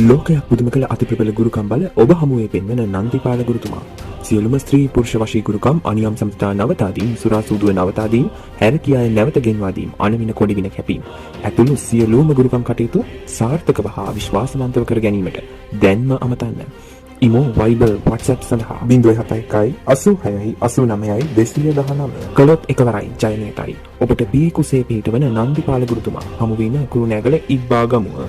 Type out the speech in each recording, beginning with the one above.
ලෝකයක් පුදුම කළ අති ප්‍රබල ගුරුකම් බල ඔබ හමුවේ පෙන්වන නන්දිපාල ගුරුතුමා. සියලුම ස්ත්‍රී පුරුෂ වශී ගුරුකම් අනියම් සම්ස්ථා නවතාදීම් සුරා සූදුව නවතාදීම් හැර කියාය නැවත ගෙන්වා දීම් අනවින කොඩිවින කැපීම් ඇතුළු සියලුම ගුරුකම් කටයුතු සාර්ථකව හා විශ්වාසවන්තව කර ගැනීමට දැන්ම අමතන්න. ඉමෝ වයිබර් WhatsApp සඳහා 071 86 89 219 කළොත් එකවරයි ජයනයටයි. ඔබට බී කුසේ පිහිටවන නන්දිපාල ගුරුතුමා හමුවීම කුරුණෑගල ඉබ්බා ගමුව.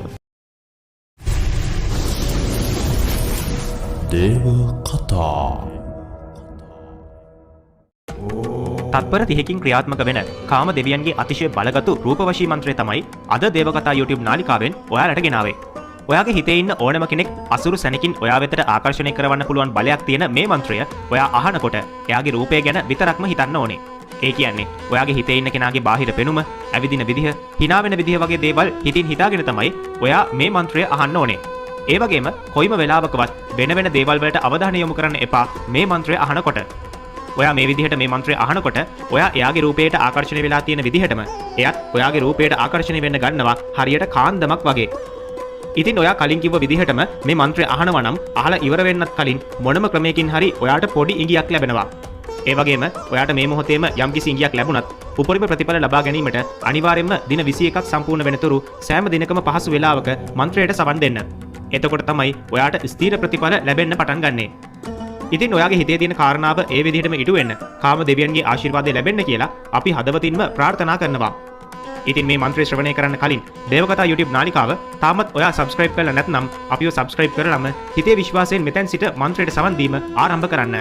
දේව කතා තත්පර 30කින් ක්‍රියාත්මක වෙන කාම දෙවියන්ගේ අතිශය බලගතු රූපවශී මන්ත්‍රය තමයි අද දේවකතා YouTube නාලිකාවෙන් ඔයාලට ගෙනාවේ. ඔයාගේ හිතේ ඉන්න ඕනම කෙනෙක් අසුරු සැනකින් ඔයා වෙතට ආකර්ෂණය කරවන්න පුළුවන් බලයක් තියෙන මේ මන්ත්‍රය ඔයා අහනකොට එයාගේ රූපය ගැන විතරක්ම හිතන්න ඕනේ. ඒ කියන්නේ ඔයාගේ හිතේ ඉන්න කෙනාගේ බාහිර පෙනුම, ඇවිදින විදිහ, hina වෙන විදිහ වගේ දේවල් හිතින් හිතාගෙන තමයි ඔයා මේ මන්ත්‍රය අහන්න ඕනේ. ඒ වගේම කොයිම වෙලාවකවත් වෙන වෙන දේවල් වලට අවධානය යොමු කරන්න එපා මේ මන්ත්‍රය අහනකොට. ඔයා මේ විදිහට මේ මන්ත්‍රය අහනකොට ඔයා එයාගේ රූපයට ආකර්ෂණය වෙලා තියෙන විදිහටම එයත් ඔයාගේ රූපයට ආකර්ෂණය වෙන්න ගන්නවා හරියට කාන්දමක් වගේ. ඉතින් ඔයා කලින් කිව්ව විදිහටම මේ මන්ත්‍රය අහනවා නම් අහලා ඉවර වෙන්නත් කලින් මොනම ක්‍රමයකින් හරි ඔයාට පොඩි ඉඟියක් ලැබෙනවා. ඒ වගේම ඔයාට මේ මොහොතේම යම්කිසි ඉඟියක් ලැබුණත් උපරිම ප්‍රතිඵල ලබා ගැනීමට අනිවාර්යයෙන්ම දින 21ක් සම්පූර්ණ වෙනතුරු සෑම දිනකම පහසු වේලාවක මන්ත්‍රයට සවන් දෙන්න. එතකොට තමයි ඔයාට ස්ථීර ප්‍රතිඵල ලැබෙන්න පටන් ගන්නෙ. ඉතින් ඔයාගේ හිතේ තියෙන කාරණාව ඒ විදිහටම ඉටු වෙන්න කාම දෙවියන්ගේ ආශිර්වාදය ලැබෙන්න කියලා අපි හදවතින්ම ප්‍රාර්ථනා කරනවා. ඉතින් මේ මන්ත්‍රය ශ්‍රවණය කරන්න කලින් දේවකතා YouTube නාලිකාව තාමත් ඔයා subscribe කරලා නැත්නම් අපිව subscribe කරලම හිතේ විශ්වාසයෙන් මෙතෙන් සිට මන්ත්‍රයට සවන් දීම ආරම්භ කරන්න.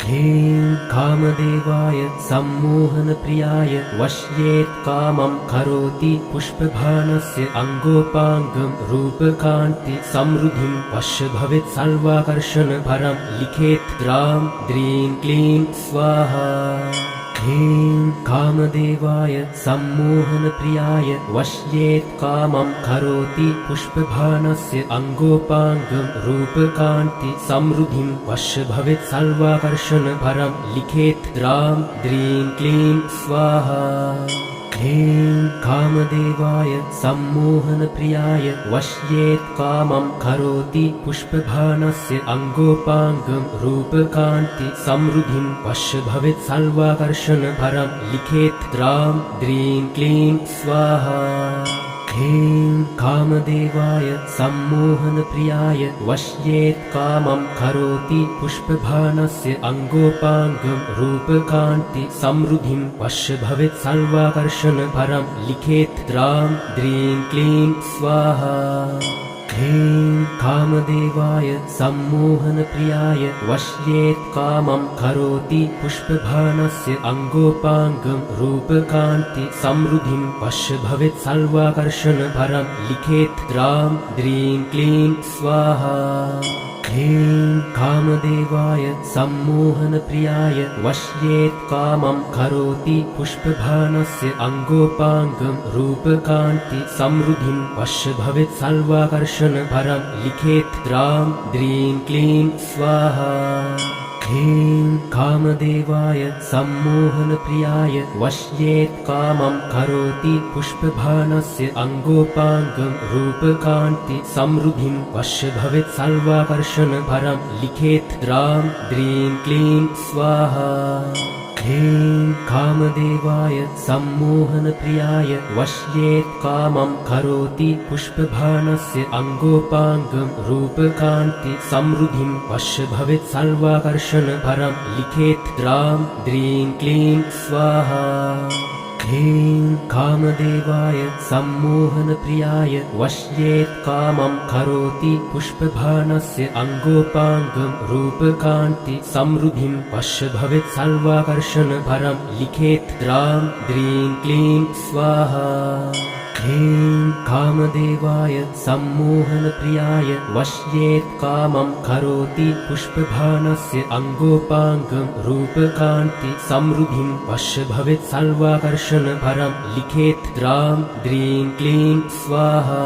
ह्रीं कामदेवाय सम्मोहन प्रियाय वश्येत् कामं करोति पुष्पभानस्य अङ्गोपाङ्गं रूपकान्ति समृद्धिं वश्य भवेत् सर्वाकर्षण परं लिखेत् द्रां द्रीं क्लीं स्वाहा. ह्रीं कामदेवाय सम्मोहन प्रियाय वश्येत् कामं करोति पुष्पभानस्य अङ्गोपाङ्गं रूपकान्ति समृद्धिं वश्य भवेत् सर्वाकर्षण परं लिखेत् द्रां द्रीं क्लीं स्वाहा. ह्रीं कामदेवाय सम्मोहन प्रियाय वश्येत् कामं करोति पुष्पभानस्य अङ्गोपाङ्गं रूपकान्ति समृद्धिं वश्य भवेत् सर्वाकर्षण परं लिखेत् द्रां द्रीं क्लीं स्वाहा. ह्रीं कामदेवाय सम्मोहन प्रियाय वश्येत् कामं करोति पुष्पभानस्य अङ्गोपाङ्गं रूपकान्ति समृद्धिं वश्य भवेत् सर्वाकर्षण परं लिखेत् द्रां द्रीं क्लीं स्वाहा. ह्रीं कामदेवाय सम्मोहन प्रियाय वश्येत् कामं करोति पुष्पभानस्य अङ्गोपाङ्गं रूपकान्ति समृद्धिं वश्य भवेत् सर्वाकर्षण परं लिखेत् द्रां द्रीं क्लीं स्वाहा. ह्रीं कामदेवाय सम्मोहन प्रियाय वश्येत् कामं करोति पुष्पभानस्य अङ्गोपाङ्गं रूपकान्ति समृद्धिं वश्य भवेत् सर्वाकर्षण परं लिखेत् द्रां द्रीं क्लीं स्वाहा. ह्रीं कामदेवाय सम्मोहन प्रियाय वश्येत् कामं करोति पुष्पभानस्य अङ्गोपाङ्गं रूपकान्ति समृद्धिं वश्य भवेत् सर्वाकर्षण परं लिखेत् द्रां द्रीं क्लीं स्वाहा. ह्रीं कामदेवाय सम्मोहन प्रियाय वश्येत् कामं करोति पुष्पभानस्य अङ्गोपाङ्गं रूपकान्ति समृद्धिं वश्य भवेत् सर्वाकर्षण परं लिखेत् द्रां द्रीं क्लीं स्वाहा. ह्रीं कामदेवाय सम्मोहन प्रियाय वश्येत् कामं करोति पुष्पभानस्य अङ्गोपाङ्गं रूपकान्ति समृद्धिं वश्य भवेत् सर्वाकर्षण परं लिखेत् द्रां द्रीं क्लीं स्वाहा. ह्रीं कामदेवाय सम्मोहन प्रियाय वश्येत् कामं करोति पुष्पभानस्य अङ्गोपाङ्गं रूपकान्ति समृद्धिं वश्य भवेत् सर्वाकर्षण परं लिखेत् द्रां द्रीं क्लीं स्वाहा.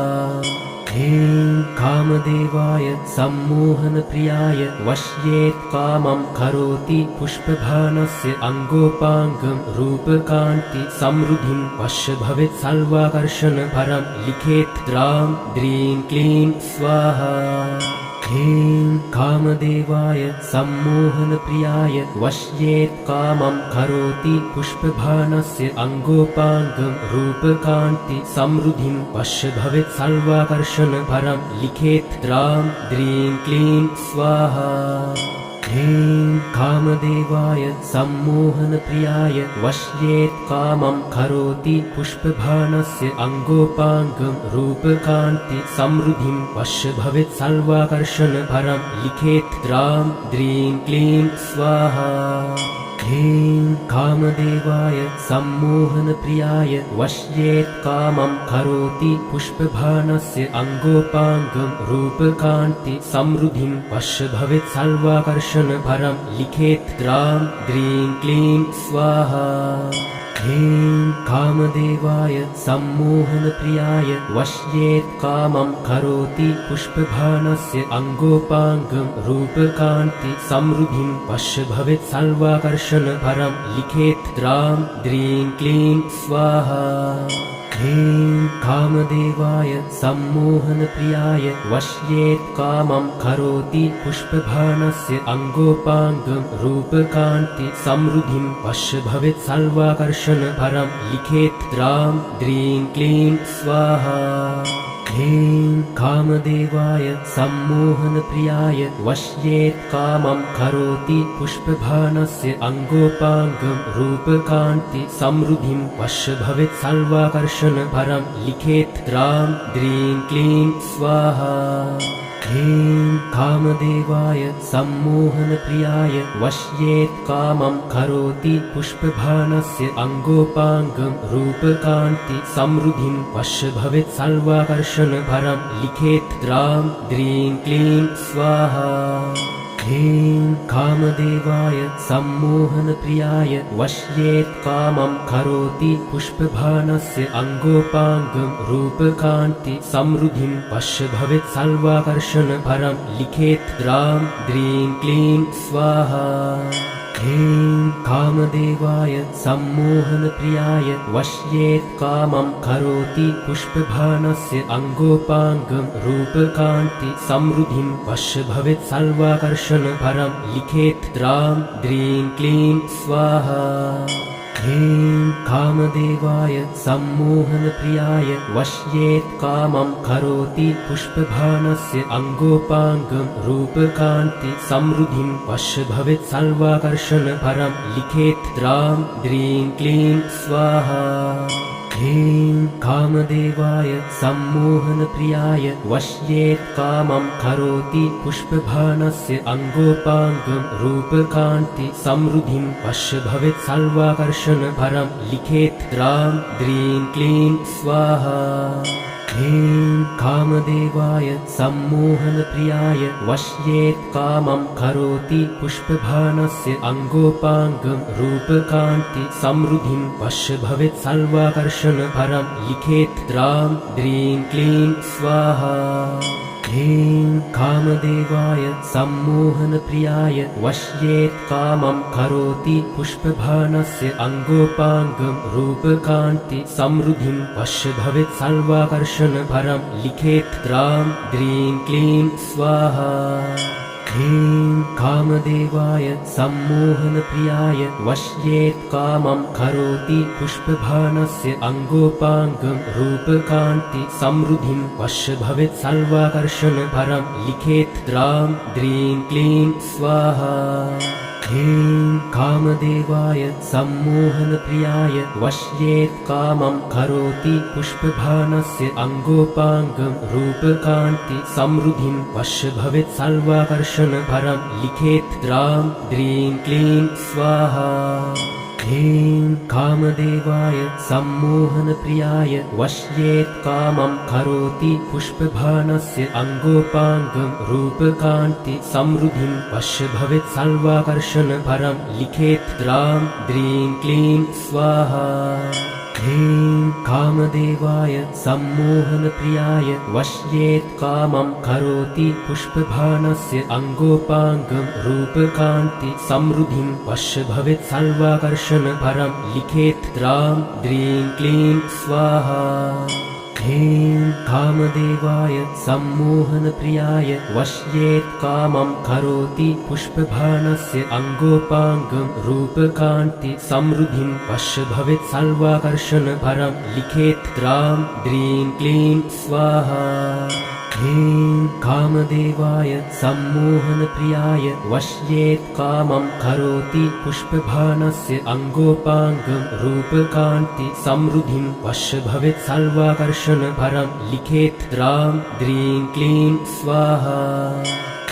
ह्रीं कामदेवाय सम्मोहनप्रियाय वश्येत् कामं करोति पुष्पभानस्य अङ्गोपाङ्गं रूपकान्ति समृद्धिं वश्य भवेत् सर्वाकर्षण परं लिखेत् द्रां द्रीं क्लीं स्वाहा ह्रीं कामदेवाय सम्मोहनप्रियाय वश्येत् कामं करोति पुष्पभानस्य अङ्गोपाङ्गं रूपकान्ति समृद्धिं वश्य भवेत् सर्वाकर्षण परं लिखेत् द्रां द्रीं क्लीं स्वाहा ह्रीं कामदेवाय सम्मोहनप्रियाय वश्येत् कामं करोति पुष्पभानस्य अङ्गोपाङ्गं रूपकान्ति समृद्धिं वश्य भवेत् सर्वाकर्षण परं लिखेत् द्रां द्रीं क्लीं स्वाहा ह्रीं कामदेवाय सम्मोहनप्रियाय वश्येत् कामं करोति पुष्पभानस्य अङ्गोपाङ्गं रूपकान्ति समृद्धिं वश्य भवेत् सर्वाकर्षण परं लिखेत् द्रां द्रीं क्लीं स्वाहा ह्रीं कामदेवाय सम्मोहनप्रियाय वश्येत् कामं करोति पुष्पभानस्य अङ्गोपाङ्गं रूपकान्ति समृद्धिं वश्य भवेत् सर्वाकर्षण परं लिखेत् द्रां द्रीं क्लीं स्वाहा ह्रीं कामदेवाय सम्मोहनप्रियाय वश्येत् कामं करोति पुष्पभानस्य अङ्गोपाङ्गं रूपकान्ति समृद्धिं वश्य भवेत् सर्वाकर्षण परं लिखेत् द्रां द्रीं क्लीं स्वाहा ह्रीं कामदेवाय सम्मोहनप्रियाय वश्येत् कामं करोति पुष्पभानस्य अङ्गोपाङ्गं रूपकान्ति समृद्धिं वश्य भवेत् सर्वाकर्षण परं लिखेत् द्रां द्रीं क्लीं स्वाहा ह्रीं कामदेवाय सम्मोहनप्रियाय वश्येत् कामं करोति पुष्पभानस्य अङ्गोपाङ्गं रूपकान्ति समृद्धिं वश्य भवेत् सर्वाकर्षण परं लिखेत् द्रां द्रीं क्लीं स्वाहा ह्रीं कामदेवाय सम्मोहनप्रियाय वश्येत् कामं करोति पुष्पभानस्य अङ्गोपाङ्गं रूपकान्ति समृद्धिं वश्य भवेत् सर्वाकर्षण परं लिखेत् द्रां द्रीं क्लीं स्वाहा ह्रीं कामदेवाय सम्मोहनप्रियाय वश्येत् कामं करोति पुष्पभानस्य अङ्गोपाङ्गं रूपकान्ति समृद्धिं वश्य भवेत् सर्वाकर्षण परं लिखेत् द्रां द्रीं क्लीं स्वाहा ह्रीं कामदेवाय सम्मोहनप्रियाय वश्येत् कामं करोति पुष्पभानस्य अङ्गोपाङ्गं रूपकान्ति समृद्धिं वश्य भवेत् सर्वाकर्षण परं लिखेत् द्रां द्रीं क्लीं स्वाहा ह्रीं कामदेवाय सम्मोहनप्रियाय वश्येत् कामं करोति पुष्पभानस्य अङ्गोपाङ्गं रूपकान्ति समृद्धिं वश्य भवेत् सर्वाकर्षण परं लिखेत् द्रां द्रीं क्लीं स्वाहा ह्रीं कामदेवाय सम्मोहनप्रियाय वश्येत् कामं करोति पुष्पभानस्य अङ्गोपाङ्गं रूपकान्ति समृद्धिं वश्य भवेत् सर्वाकर्षण परं लिखेत् द्रां द्रीं क्लीं स्वाहा ह्रीं कामदेवाय सम्मोहनप्रियाय वश्येत् कामं करोति पुष्पभानस्य अङ्गोपाङ्गं रूपकान्ति समृद्धिं वश्य भवेत् सर्वाकर्षण परं लिखेत् द्रां द्रीं क्लीं स्वाहा ह्रीं कामदेवाय सम्मोहनप्रियाय वश्येत् कामं करोति पुष्पभानस्य अङ्गोपाङ्गं रूपकान्ति समृद्धिं वश्य भवेत् सर्वाकर्षण परं लिखेत् द्रां द्रीं क्लीं स्वाहा ह्रीं कामदेवाय सम्मोहनप्रियाय वश्येत् कामं करोति पुष्पभानस्य अङ्गोपाङ्गं रूपकान्ति समृद्धिं वश्य भवेत् सर्वाकर्षण परं लिखेत् द्रां द्रीं क्लीं स्वाहा ह्रीं कामदेवाय सम्मोहनप्रियाय वश्येत् कामं करोति पुष्पभानस्य अङ्गोपाङ्गं रूपकान्ति समृद्धिं वश्य भवेत् सर्वाकर्षण परं लिखेत् द्रां द्रीं क्लीं स्वाहा ह्रीं कामदेवाय सम्मोहनप्रियाय वश्येत् कामं करोति पुष्पभानस्य अङ्गोपाङ्गं रूपकान्ति समृद्धिं वश्य भवेत् सर्वाकर्षण परं लिखेत् द्रां द्रीं क्लीं स्वाहा ह्रीं कामदेवाय सम्मोहनप्रियाय वश्येत् कामं करोति पुष्पभानस्य अङ्गोपाङ्गं रूपकान्ति समृद्धिं वश्य भवेत् सर्वाकर्षण परं लिखेत् द्रां द्रीं क्लीं स्वाहा ह्रीं कामदेवाय सम्मोहनप्रियाय वश्येत् कामं करोति पुष्पभानस्य अङ्गोपाङ्गं रूपकान्ति समृद्धिं वश्य भवेत् सर्वाकर्षण परं लिखेत् द्रां द्रीं क्लीं स्वाहा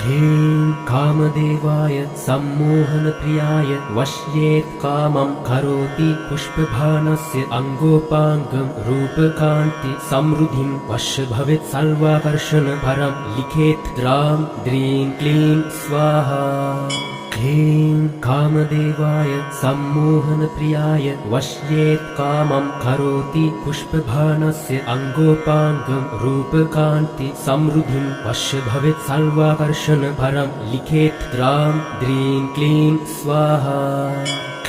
ह्रीं कामदेवाय सम्मोहनप्रियाय वश्येत् कामं करोति पुष्पभानस्य अङ्गोपाङ्गं रूपकान्ति समृद्धिं वश्य भवेत् सर्वाकर्षण परं लिखेत् द्रां द्रीं क्लीं स्वाहा ह्रीं कामदेवाय सम्मोहनप्रियाय वश्येत् कामं करोति पुष्पभानस्य अङ्गोपाङ्गं रूपकान्ति समृद्धिं वश्य भवेत् सर्वाकर्षण परं लिखेत् द्रां द्रीं क्लीं स्वाहा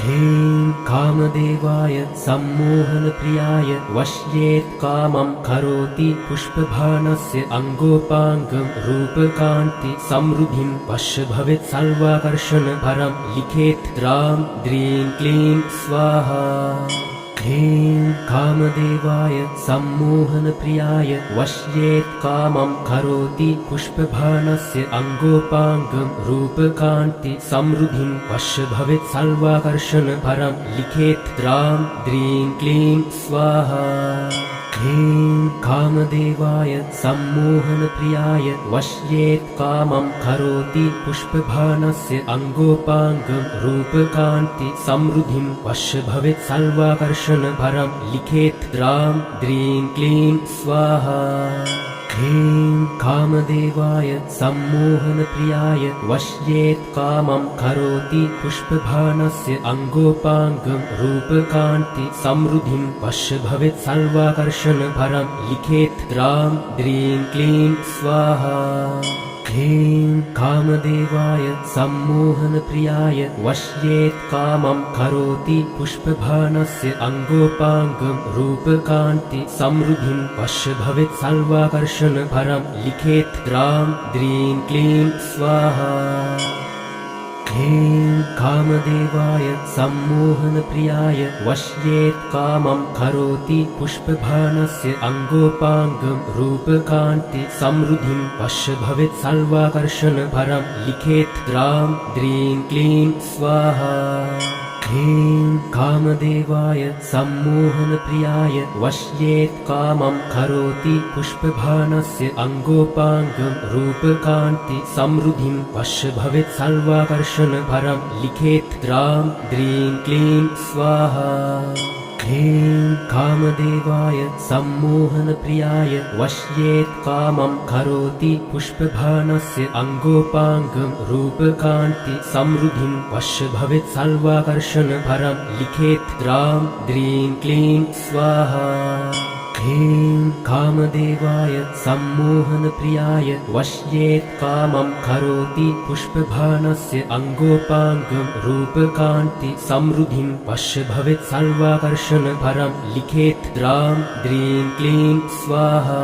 ह्रीं कामदेवाय सम्मोहनप्रियाय वश्येत् कामं करोति पुष्पभानस्य अङ्गोपाङ्गं रूपकान्ति समृद्धिं वश्य भवेत् सर्वाकर्षण परं लिखेत् द्रां द्रीं क्लीं स्वाहा ह्रीं कामदेवाय सम्मोहनप्रियाय वश्येत् कामं करोति पुष्पभानस्य अङ्गोपाङ्गं रूपकान्ति समृद्धिं वश्य भवेत् सर्वाकर्षण परं लिखेत् द्रां द्रीं क्लीं स्वाहा ह्रीं कामदेवाय सम्मोहनप्रियाय वश्येत् कामं करोति पुष्पभानस्य अङ्गोपाङ्गं रूपकान्ति समृद्धिं वश्य भवेत् सर्वाकर्षण परं लिखेत् द्रां द्रीं क्लीं स्वाहा ह्रीं कामदेवाय सम्मोहनप्रियाय वश्येत् कामं करोति पुष्पभानस्य अङ्गोपाङ्गं रूपकान्ति समृद्धिं वश्य भवेत् सर्वाकर्षण परं लिखेत् द्रां द्रीं क्लीं स्वाहा ह्रीं कामदेवाय सम्मोहनप्रियाय वश्येत् कामं करोति पुष्पभानस्य अङ्गोपाङ्गं रूपकान्ति समृद्धिं वश्य भवेत् सर्वाकर्षण परं लिखेत् द्रां द्रीं क्लीं स्वाहा ह्रीं कामदेवाय सम्मोहनप्रियाय वश्येत् कामं करोति पुष्पभानस्य अङ्गोपाङ्गं रूपकान्ति समृद्धिं वश्य भवेत् सर्वाकर्षण परं लिखेत् द्रां द्रीं क्लीं स्वाहा ह्रीं कामदेवाय सम्मोहनप्रियाय वश्येत् कामं करोति पुष्पभानस्य अङ्गोपाङ्गं रूपकान्ति समृद्धिं वश्य भवेत् सर्वाकर्षण परं लिखेत् द्रां द्रीं क्लीं स्वाहा ह्रीं कामदेवाय सम्मोहनप्रियाय वश्येत् कामं करोति पुष्पभानस्य अङ्गोपाङ्गं रूपकान्ति समृद्धिं वश्य भवेत् सर्वाकर्षण परं लिखेत् द्रां द्रीं क्लीं स्वाहा ह्रीं कामदेवाय सम्मोहनप्रियाय वश्येत् कामं करोति पुष्पभानस्य अङ्गोपाङ्गं रूपकान्ति समृद्धिं वश्य भवेत् सर्वाकर्षण परं लिखेत् द्रां द्रीं क्लीं स्वाहा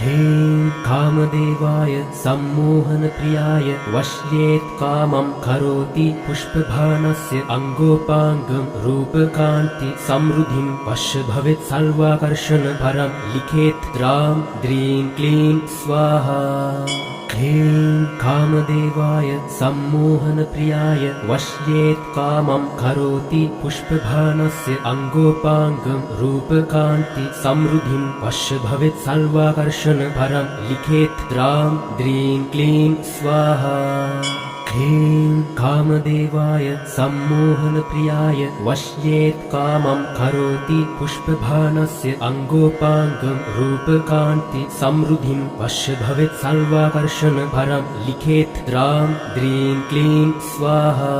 ह्रीं कामदेवाय सम्मोहनप्रियाय वश्येत् कामं करोति पुष्पभानस्य अङ्गोपाङ्गं रूपकान्ति समृद्धिं वश्य भवेत् सर्वाकर्षण परं लिखेत् द्रां द्रीं क्लीं स्वाहा ह्रीं कामदेवाय सम्मोहनप्रियाय वश्येत् कामं करोति पुष्पभानस्य अङ्गोपाङ्गं रूपकान्ति समृद्धिं वश्य भवेत् सर्वाकर्षण परं लिखेत् द्रां द्रीं क्लीं स्वाहा ह्रीं कामदेवाय सम्मोहनप्रियाय वश्येत् कामं करोति पुष्पभानस्य अङ्गोपाङ्गं रूपकान्ति समृद्धिं वश्य भवेत् सर्वाकर्षण परं लिखेत् द्रां द्रीं क्लीं स्वाहा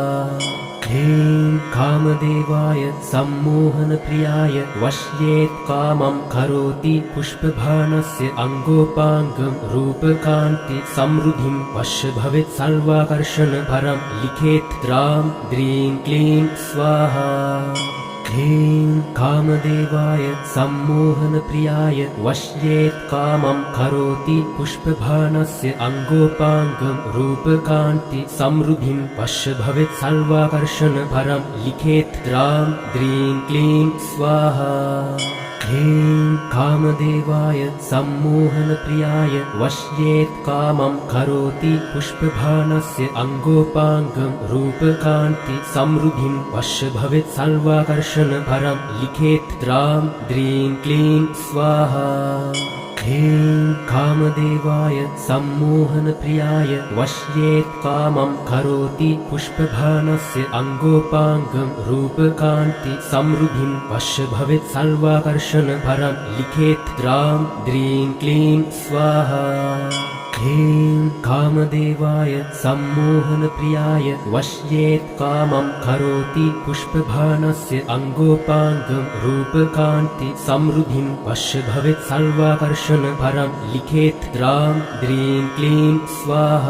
ह्रीं कामदेवाय सम्मोहनप्रियाय वश्येत् कामं करोति पुष्पबाणस्य अङ्गोपाङ्गं रूपकान्ति समृद्धिं वश्य भवेत् सर्वाकर्षणपरं लिखेत् द्रां द्रीं क्लीं स्वाहा ह्रीं कामदेवाय सम्मोहनप्रियाय वश्येत् कामं करोति पुष्पबाणस्य अङ्गोपाङ्गं रूपकान्ति समृद्धिं वश्य भवेत् सर्वाकर्षणपरं लिखेत् द्रां द्रीं क्लीं स्वाहा ह्रीं कामदेवाय सम्मोहनप्रियाय वश्येत् कामं करोति पुष्पबाणस्य अङ्गोपाङ्गं रूपकान्ति समृद्धिं वश्य भवेत् सर्वाकर्षणपरं लिखेत् द्रां द्रीं क्लीं स्वाहा ह्रीं कामदेवाय सम्मोहनप्रियाय वश्येत् कामं करोति पुष्पबाणस्य अङ्गोपाङ्गं रूपकान्ति समृद्धिं वश्य भवेत् सर्वाकर्षणपरं लिखेत् द्रां द्रीं क्लीं स्वाहा ह्रीं कामदेवाय सम्मोहनप्रियाय वश्येत् कामं करोति पुष्पबाणस्य अङ्गोपाङ्गं रूपकान्ति समृद्धिं वश्य भवेत् सर्वाकर्षणपरं लिखेत् द्रां द्रीं क्लीं स्वाहा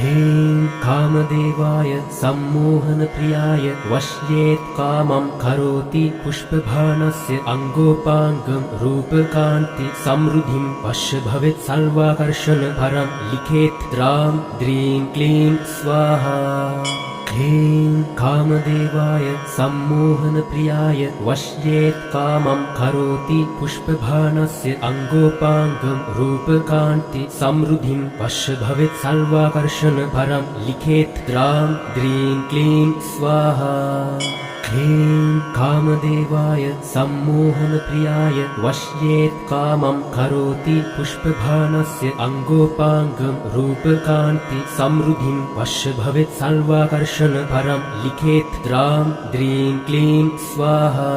ह्रीं कामदेवाय सम्मोहनप्रियाय वश्येत् कामं करोति पुष्पबाणस्य अङ्गोपाङ्गं रूपकान्ति समृद्धिं वश्य भवेत् सर्वाकर्षणपरं लिखेत् द्रां द्रीं क्लीं स्वाहा ह्रीं कामदेवाय सम्मोहनप्रियाय वश्येत् कामं करोति पुष्पबाणस्य अङ्गोपाङ्गं रूपकान्ति समृद्धिं वश्य भवेत् सर्वाकर्षणपरं लिखेत् द्रां द्रीं क्लीं स्वाहा ह्रीं कामदेवाय सम्मोहनप्रियाय वश्येत् कामं करोति पुष्पबाणस्य अङ्गोपाङ्गं रूपकान्ति समृद्धिं वश्य भवेत् सर्वाकर्षणपरं लिखेत् द्रां द्रीं क्लीं स्वाहा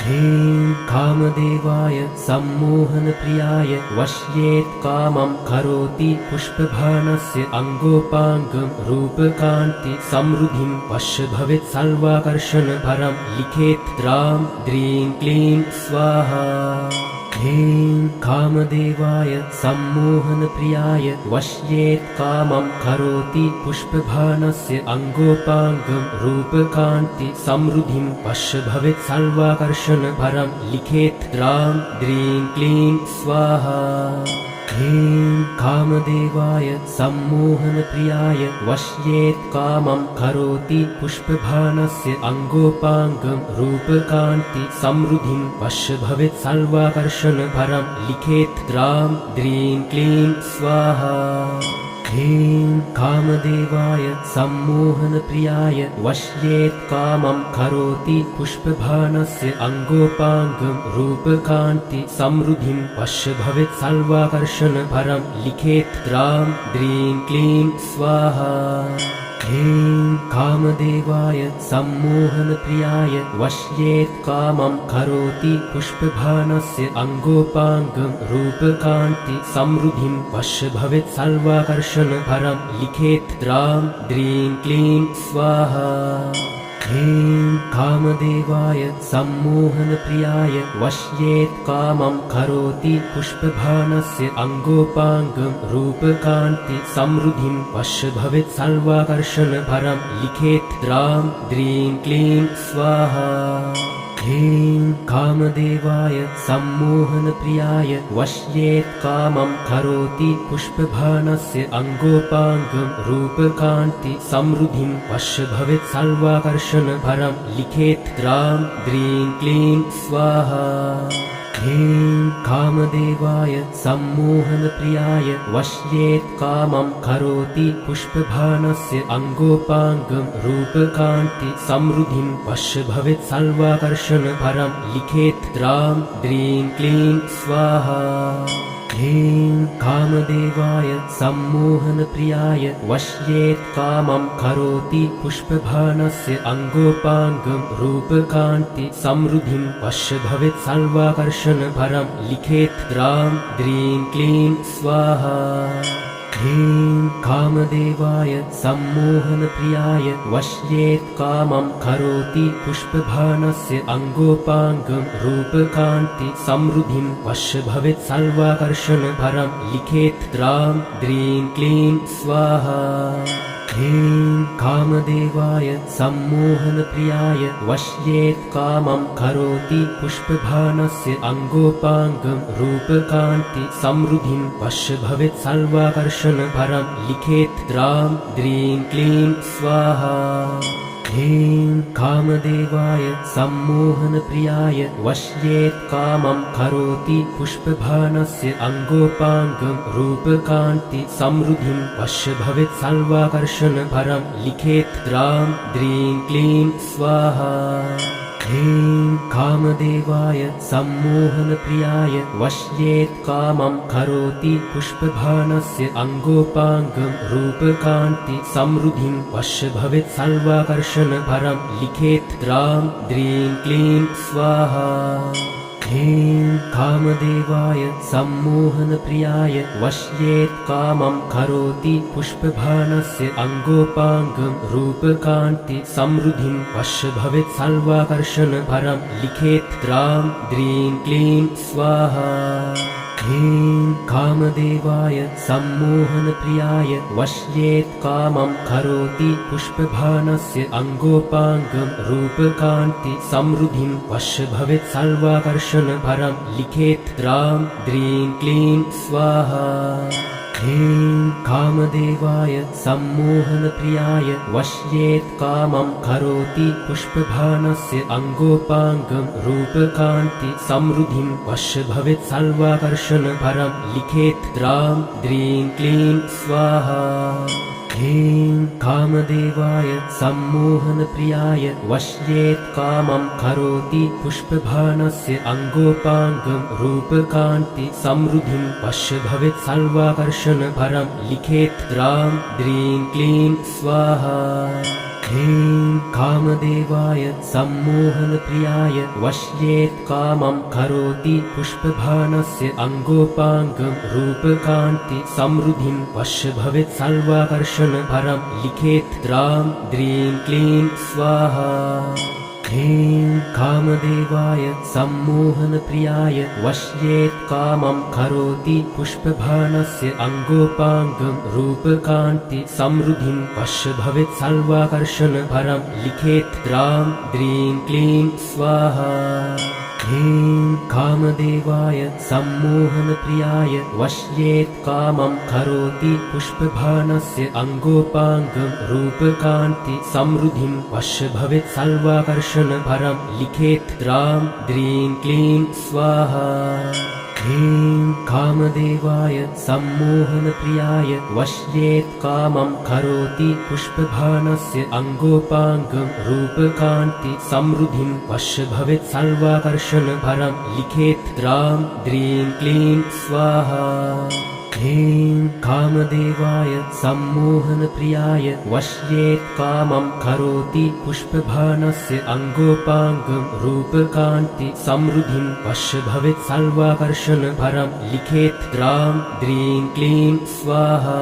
ह्रीं कामदेवाय सम्मोहनप्रियाय वश्येत् कामं करोति पुष्पबाणस्य अङ्गोपाङ्गं रूपकान्ति समृद्धिं वश्य भवेत् सर्वाकर्षणपरं लिखेत् द्रां द्रीं क्लीं स्वाहा ह्रीं कामदेवाय सम्मोहनप्रियाय वश्येत् कामं करोति पुष्पबाणस्य अङ्गोपाङ्गं रूपकान्ति समृद्धिं वश्य भवेत् सर्वाकर्षणपरं लिखेत् द्रां द्रीं क्लीं स्वाहा ह्रीं कामदेवाय सम्मोहनप्रियाय वश्येत् कामं करोति पुष्पबाणस्य अङ्गोपाङ्गं रूपकान्ति समृद्धिं वश्य भवेत् सर्वाकर्षणपरं लिखेत् द्रां द्रीं क्लीं स्वाहा ह्रीं कामदेवाय सम्मोहनप्रियाय वश्येत् कामं करोति पुष्पबाणस्य अङ्गोपाङ्गं रूपकान्ति समृद्धिं वश्य भवेत् सर्वाकर्षणपरं लिखेत् द्रां द्रीं क्लीं स्वाहा ह्रीं कामदेवाय सम्मोहनप्रियाय वश्येत् कामं करोति पुष्पबाणस्य अङ्गोपाङ्गं रूपकान्ति समृद्धिं वश्य भवेत् सर्वाकर्षणपरं लिखेत् द्रां द्रीं क्लीं स्वाहा ह्रीं कामदेवाय सम्मोहनप्रियाय वश्येत् कामं करोति पुष्पबाणस्य अङ्गोपाङ्गं रूपकान्ति समृद्धिं वश्य भवेत् सर्वाकर्षणपरं लिखेत् द्रां द्रीं क्लीं स्वाहा ह्रीं कामदेवाय सम्मोहनप्रियाय वश्येत् कामं करोति पुष्पबाणस्य अङ्गोपाङ्गं रूपकान्ति समृद्धिं वश्य भवेत् सर्वाकर्षणपरं लिखेत् द्रां द्रीं क्लीं स्वाहा ह्रीं कामदेवाय सम्मोहनप्रियाय वश्येत् कामं करोति पुष्पबाणस्य अङ्गोपाङ्गं रूपकान्ति समृद्धिं वश्य भवेत् सर्वाकर्षणपरं लिखेत् द्रां द्रीं क्लीं स्वाहा ह्रीं कामदेवाय सम्मोहनप्रियाय वश्येत् कामं करोति पुष्पबाणस्य अङ्गोपाङ्गं रूपकान्ति समृद्धिं वश्य भवेत् सर्वाकर्षणपरं लिखेत् द्रां द्रीं क्लीं स्वाहा ह्रीं कामदेवाय सम्मोहनप्रियाय वश्येत् कामं करोति पुष्पभानस्य अङ्गोपाङ्गं रूपकान्ति समृद्धिं वश्य भवेत् सर्वाकर्षण परं लिखेत् द्रां द्रीं क्लीं स्वाहा। ह्रीं कामदेवाय सम्मोहनप्रियाय वश्येत् कामं करोति पुष्पभानस्य अङ्गोपाङ्गं रूपकान्ति समृद्धिं वश्य भवेत् सर्वाकर्षण परं लिखेत् द्रां द्रीं क्लीं स्वाहा। ह्रीं कामदेवाय सम्मोहनप्रियाय वश्येत् कामं करोति पुष्पभानस्य अङ्गोपाङ्गं रूपकान्ति समृद्धिं वश्य भवेत् सर्वाकर्षण परं लिखेत् द्रां द्रीं क्लीं स्वाहा। ह्रीं कामदेवाय सम्मोहनप्रियाय वश्येत् कामं करोति पुष्पभानस्य अङ्गोपाङ्गं रूपकान्ति समृद्धिं वश्य भवेत् सर्वाकर्षण परं लिखेत् द्रां द्रीं क्लीं स्वाहा। ह्रीं कामदेवाय सम्मोहनप्रियाय वश्येत् कामं करोति पुष्पभानस्य अङ्गोपाङ्गं रूपकान्ति समृद्धिं वश्य भवेत् सर्वाकर्षण परं लिखेत् द्रां द्रीं क्लीं स्वाहा। ह्रीं कामदेवाय सम्मोहनप्रियाय वश्येत् कामं करोति पुष्पभानस्य अङ्गोपाङ्गं रूपकान्ति समृद्धिं वश्य भवेत् सर्वाकर्षण परं लिखेत् द्रां द्रीं क्लीं स्वाहा। ह्रीं कामदेवाय सम्मोहनप्रियाय वश्येत् कामं करोति पुष्पभानस्य अङ्गोपाङ्गं रूपकान्ति समृद्धिं वश्य भवेत् सर्वाकर्षण परं लिखेत् द्रां द्रीं क्लीं स्वाहा। ह्रीं कामदेवाय सम्मोहनप्रियाय वश्येत् कामं करोति पुष्पभानस्य अङ्गोपाङ्गं रूपकान्ति समृद्धिं वश्य भवेत् सर्वाकर्षण परं लिखेत् द्रां द्रीं क्लीं स्वाहा। ह्रीं कामदेवाय सम्मोहनप्रियाय वश्येत् कामं करोति पुष्पभानस्य अङ्गोपाङ्गं रूपकान्ति समृद्धिं वश्य भवेत् सर्वाकर्षण परं लिखेत् द्रां द्रीं क्लीं स्वाहा। ह्रीं कामदेवाय सम्मोहनप्रियाय वश्येत् कामं करोति पुष्पभानस्य अङ्गोपाङ्गं रूपकान्ति समृद्धिं वश्य भवेत् सर्वाकर्षण परं लिखेत् द्रां द्रीं क्लीं स्वाहा। ह्रीं कामदेवाय सम्मोहनप्रियाय वश्येत् कामं करोति पुष्पभानस्य अङ्गोपाङ्गं रूपकान्ति समृद्धिं वश्य भवेत् सर्वाकर्षण परं लिखेत् द्रां द्रीं क्लीं स्वाहा। ह्रीं कामदेवाय सम्मोहनप्रियाय वश्येत् कामं करोति पुष्पभानस्य अङ्गोपाङ्गं रूपकान्ति समृद्धिं वश्य भवेत् सर्वाकर्षण परं लिखेत् द्रां द्रीं क्लीं स्वाहा। ह्रीं कामदेवाय सम्मोहनप्रियाय वश्येत् कामं करोति पुष्पभानस्य अङ्गोपाङ्गं रूपकान्ति समृद्धिं वश्य भवेत् सर्वाकर्षण परं लिखेत् द्रां द्रीं क्लीं स्वाहा।